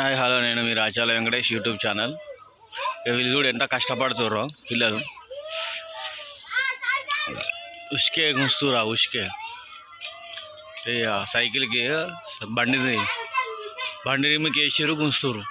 Hi hello నేను మీ Rachala Venkatesh YouTube channel. వీళ్ళు చూడు ఎంత కష్టపడుతుర్రో పిల్లలు. ఉష్కే గుంస్తురా ఉష్కే సైకిల్కి బండి రిమ్కి వేసిర్రు గుంస్తురు.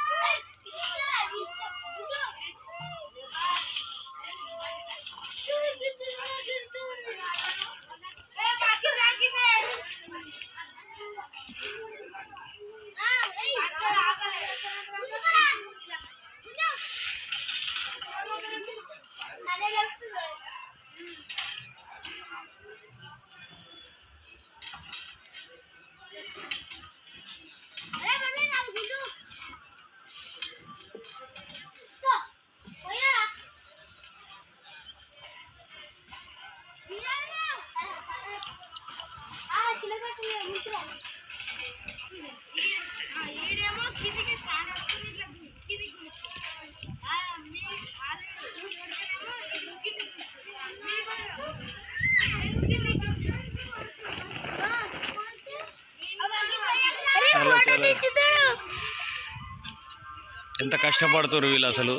ఎంత కష్టపడుతుర్రు వీళ్ళు అసలు.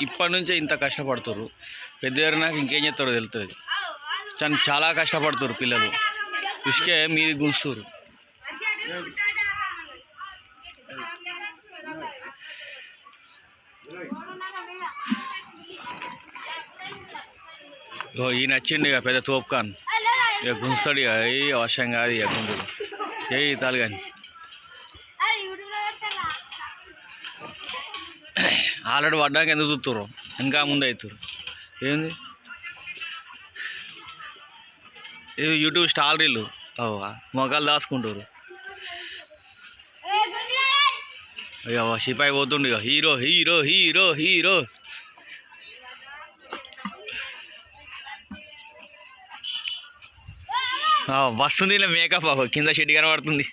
ఇప్పటి నుంచే ఇంత కష్టపడుతుర్రు. పెద్దవారు నాకు ఇంకేం చేస్తారో తెలుస్తుంది. చాలా కష్టపడుతుర్రు పిల్లలు. ఇసుకే మీది గుంస్తురు. ఈయన వచ్చిండు ఇక పెద్ద తోపుకాన్. ఇక గుంస్తాడు ఇక అవసరం కాదు ఇక గుండు తాలు కానీ. ఆల్రెడీ పడ్డాక ఎందుకు చూస్తుర్రు, ఇంకా ముందు అవుతారు. ఏంది ఇది యూట్యూబ్ స్టార్ రీళ్ళు మొగాలు దాచుకుంటారు. ఇక సిపాయి పోతుండు ఇక హీరో హీరో హీరో హీరో. వస్తుంది ఇలా మేకప్ కింద షెడ్ కనబడుతుంది.